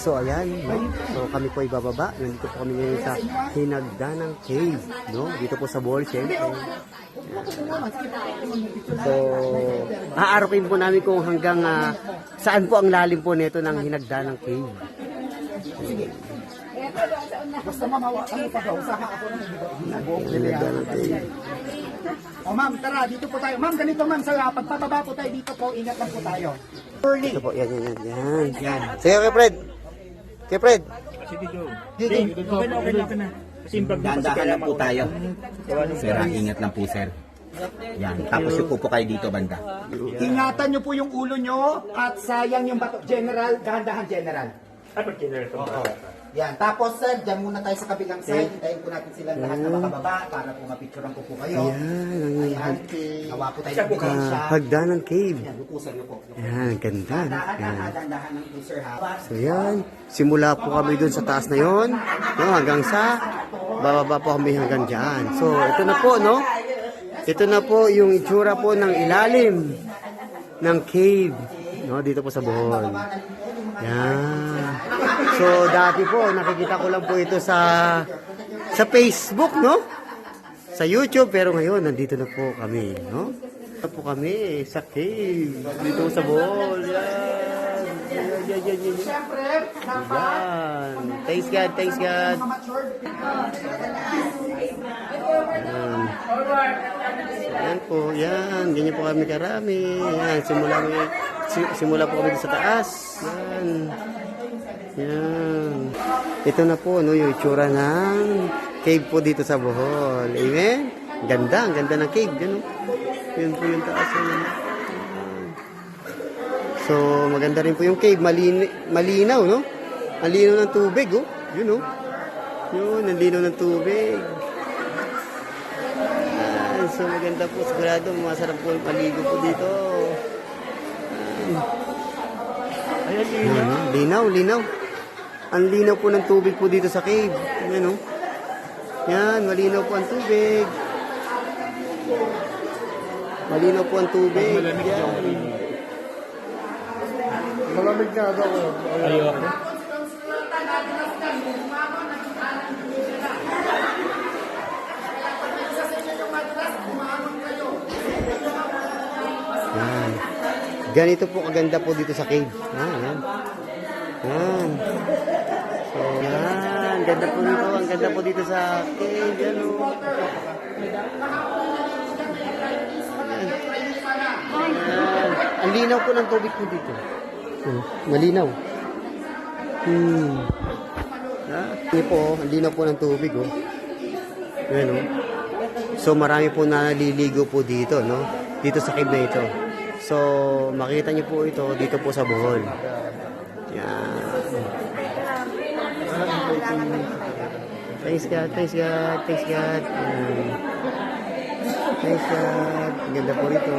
So ayan, no? So kami po ay bababa. Nandito po kami ngayon sa Hinagdanang Cave, no? Dito po sa Bohol, syempre. So, aarapin po namin kung hanggang saan po ang lalim po nito ng Hinagdanang Cave. Basta mamawa, ano pa daw, usaha ako ng Hinagdanang Cave. O ma'am, tara, dito po tayo. Ma'am, ganito ma'am, sa pagpababa po tayo dito po, ingat lang po tayo. Early. Ito po, yan. Sige, kay Fred. Kay Fred. Sige, go. Okay na. Kasi yung Dahan-dahan lang po tayo. Sir, ingat lang po, sir. Yan. Tapos yung po kayo dito, banda. Ingatan nyo po yung ulo nyo at sayang yung bato. General, dahan-dahan general. Ay, pag general ito. Yan. Tapos sir, dyan muna tayo sa kabilang side. Hintayin po natin silang lahat na makababa para po mapicturean ko po kayo. Ayan. Nawa po tayo ng bigensya. Hagdanang Cave. Yan, lukusan nyo po. Yan, ganda. Yan. Dahan-dahan ng user ha. So yan, simula po kami dun sa taas na yon, no, hanggang sa bababa po kami hanggang dyan. So ito na po, no? Ito na po yung itsura po ng ilalim ng cave, no, dito po sa Bohol. Yan. So dati po nakikita ko lang po ito sa Facebook, no? Sa YouTube, pero ngayon nandito na po kami, no? Dito po kami sa cave dito sa Bohol. Yan. Yan. Siyempre, dapat Yan. Thanks God, thanks God. Yan. Yan po, yan. Ganyan po kami karami. Yan, simula po kami sa taas. Yan. Yan. Ito na po, no, yung itsura ng cave po dito sa Bohol. Amen? Ganda, ang ganda ng cave. Yan, no? Yun po yung taas. Yan. So, maganda rin po yung cave. Malinaw, no? Ang linaw ng tubig, oh. Yun, oh. Yun, ang linaw ng tubig. So, maganda po. Sigurado, masarap po yung paligo po dito. Ayan, linaw. Ang linaw po ng tubig po dito sa cave. Ayan, oh. Yan, malinaw po ang tubig. Malinaw po ang tubig. Yan. Malamig nga daw. Ayoko. Yan. Ganito po kaganda po dito sa cave. Yan. So, yan. Ganda po dito. Ang ganda po dito sa cave. Yan, oh. Yan. Ang linaw po ng tubig po dito. Malinaw. Yan po, ang linaw po ng tubig, oh. Yan, oh. So, marami po na naliligo po dito, no? Dito sa cave na ito. So, makita niyo po ito dito po sa Bohol. Yan. Thanks God. Thanks God. Ang ganda po rito.